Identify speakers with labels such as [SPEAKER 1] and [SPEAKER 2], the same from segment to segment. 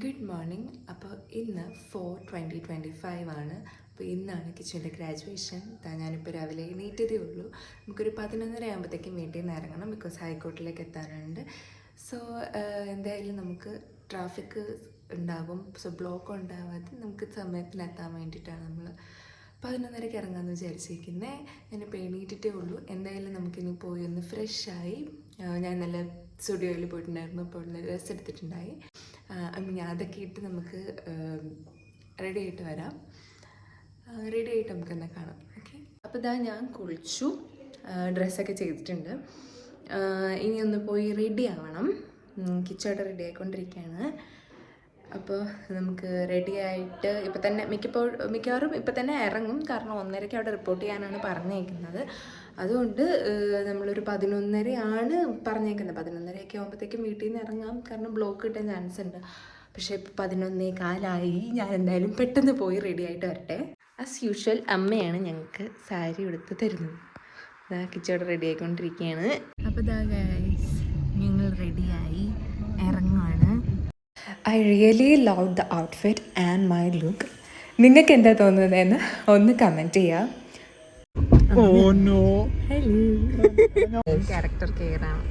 [SPEAKER 1] Good morning. അപ്പോൾ ഇന്ന് 4/20/25 ആണ്. അപ്പോൾ ഇന്നാണ് കിച്ചൻ്റെ ഗ്രാജുവേഷൻ. ഞാനിപ്പോൾ രാവിലെ എണീറ്റതേ ഉള്ളൂ. നമുക്കൊരു 11:30 ആകുമ്പോഴത്തേക്കും വീട്ടിൽ നിന്ന് ഇറങ്ങണം, ബിക്കോസ് ഹൈക്കോർട്ടിലേക്ക് എത്താനുണ്ട്. സോ എന്തായാലും നമുക്ക് ട്രാഫിക് ഉണ്ടാകും. സോ ബ്ലോക്ക് ഉണ്ടാവാതെ നമുക്ക് സമയത്തിന് എത്താൻ വേണ്ടിയിട്ടാണ് നമ്മൾ 11:30 ഇറങ്ങാമെന്ന് വിചാരിച്ചിരിക്കുന്നത്. ഞാനിപ്പോൾ എണീറ്റിട്ടേ ഉള്ളൂ. എന്തായാലും നമുക്കിനി പോയി ഒന്ന് ഫ്രഷായി. ഞാൻ നല്ല സ്റ്റുഡിയോയിൽ പോയിട്ടുണ്ടായിരുന്നു, അപ്പോൾ ഒന്ന് ഡ്രസ്സ് എടുത്തിട്ടുണ്ടായി. അതൊക്കെ ഇട്ട് നമുക്ക് റെഡി ആയിട്ട് വരാം. റെഡി ആയിട്ട് നമുക്ക് തന്നെ കാണാം. ഓക്കെ, അപ്പോൾ ഇതാ ഞാൻ കുളിച്ചു, ഡ്രസ്സൊക്കെ ചെയ്തിട്ടുണ്ട്. ഇനി ഒന്ന് പോയി റെഡി ആവണം. കിച്ചോടെ റെഡി ആയിക്കൊണ്ടിരിക്കുകയാണ്. അപ്പോൾ നമുക്ക് റെഡി ആയിട്ട് ഇപ്പം തന്നെ മിക്കവാറും ഇപ്പം തന്നെ ഇറങ്ങും. കാരണം 1:30 അവിടെ റിപ്പോർട്ട് ചെയ്യാനാണ് പറഞ്ഞേക്കുന്നത്. അതുകൊണ്ട് നമ്മളൊരു 11:30 ആണ് പറഞ്ഞേക്കുന്നത്. 11:30 ആകുമ്പോഴത്തേക്കും വീട്ടിൽ നിന്ന് ഇറങ്ങാം, കാരണം ബ്ലോക്ക് കിട്ടാൻ ചാൻസ് ഉണ്ട്. പക്ഷേ ഇപ്പോൾ 11:15 ഞാൻ എന്തായാലും പെട്ടെന്ന് പോയി റെഡി ആയിട്ട് വരട്ടെ. ആസ് യൂഷ്വൽ അമ്മയാണ് ഞങ്ങൾക്ക് സാരി ഉടുത്ത് തരുന്നത്. ഇതാ കിച്ചോടെ റെഡി ആയിക്കൊണ്ടിരിക്കുകയാണ്. അപ്പോൾ ഇതാ ഗൈസ്, ഞങ്ങൾ റെഡിയായി ഇറങ്ങുവാണ്. I really love the outfit and my look. നിങ്ങൾക്ക് എന്താ തോന്നുന്നതെന്ന് ഒന്ന് കമൻറ്റ് ചെയ്യാം. ക്യാരക്ടർ കെയറാണ്.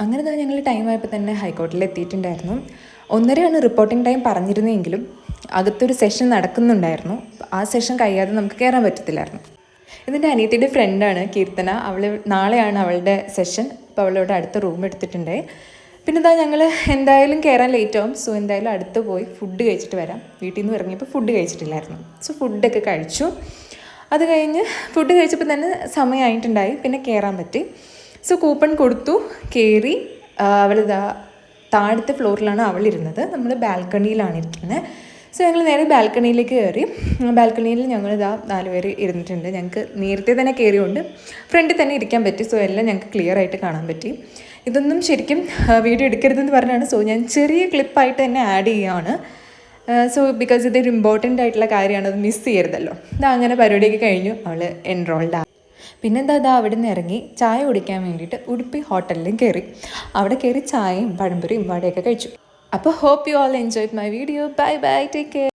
[SPEAKER 1] അങ്ങനെ തന്നെ ഞങ്ങൾ ടൈം ആയപ്പോൾ തന്നെ ഹൈക്കോർട്ടിൽ എത്തിയിട്ടുണ്ടായിരുന്നു. 1:30 റിപ്പോർട്ടിംഗ് ടൈം പറഞ്ഞിരുന്നെങ്കിലും അകത്തൊരു സെഷൻ നടക്കുന്നുണ്ടായിരുന്നു. ആ സെഷൻ കഴിയാതെ നമുക്ക് കയറാൻ പറ്റത്തില്ലായിരുന്നു. ഇതിൻ്റെ അനിയത്തിൻ്റെ ഫ്രണ്ടാണ് കീർത്തന. നാളെയാണ് അവളുടെ സെഷൻ. അപ്പോൾ അവളിവിടെ അടുത്ത റൂം എടുത്തിട്ടുണ്ട്. പിന്നെ ഇതാ ഞങ്ങൾ എന്തായാലും കയറാൻ ലേറ്റ് ആവും. സോ എന്തായാലും അടുത്ത് പോയി ഫുഡ് കഴിച്ചിട്ട് വരാം. വീട്ടിൽ നിന്ന് ഇറങ്ങിയപ്പോൾ ഫുഡ് കഴിച്ചിട്ടില്ലായിരുന്നു. സോ ഫുഡൊക്കെ കഴിച്ചു. അത് കഴിഞ്ഞ് ഫുഡ് കഴിച്ചപ്പോൾ തന്നെ സമയമായിട്ടുണ്ടായി. പിന്നെ കയറാൻ പറ്റി. സോ കൂപ്പൺ കൊടുത്തു, കയറി. അവളിതാ താഴത്തെ ഫ്ലോറിലാണ് അവളിരുന്നത്. നമ്മൾ ബാൽക്കണിയിലാണ് ഇരിക്കുന്നത്. സോ ഞങ്ങൾ നേരെ ബാൽക്കണിയിലേക്ക് കയറി. ബാൽക്കണിയിൽ ഞങ്ങളിതാ 4 പേര് ഇരുന്നിട്ടുണ്ട്. ഞങ്ങൾക്ക് നേരത്തെ തന്നെ കയറിയുകൊണ്ട് ഫ്രണ്ടിൽ തന്നെ ഇരിക്കാൻ പറ്റി. സോ എല്ലാം ഞങ്ങൾക്ക് ക്ലിയർ ആയിട്ട് കാണാൻ പറ്റി. ഇതൊന്നും ശരിക്കും വീഡിയോ എടുക്കരുതെന്ന് പറഞ്ഞാണ്. സോ ഞാൻ ചെറിയ ക്ലിപ്പായിട്ട് തന്നെ ആഡ് ചെയ്യുകയാണ്. സോ ബിക്കോസ് ഇതൊരു ഇമ്പോർട്ടൻ്റ് ആയിട്ടുള്ള കാര്യമാണ്, അത് മിസ് ചെയ്യരുതല്ലോ. ഇതാ അങ്ങനെ പരിപാടിയൊക്കെ കഴിഞ്ഞു. അവൾ എൻറോൾഡ് ആണ്. പിന്നെ എന്താ അവിടെ നിന്ന് ഇറങ്ങി ചായ കുടിക്കാൻ വേണ്ടിയിട്ട് ഉടുപ്പി ഹോട്ടലിലും കയറി. അവിടെ കയറി ചായയും പഴംപൊരിയും വടയൊക്കെ കഴിച്ചു. അപ്പോൾ hope you all enjoyed my video. Bye bye, take care.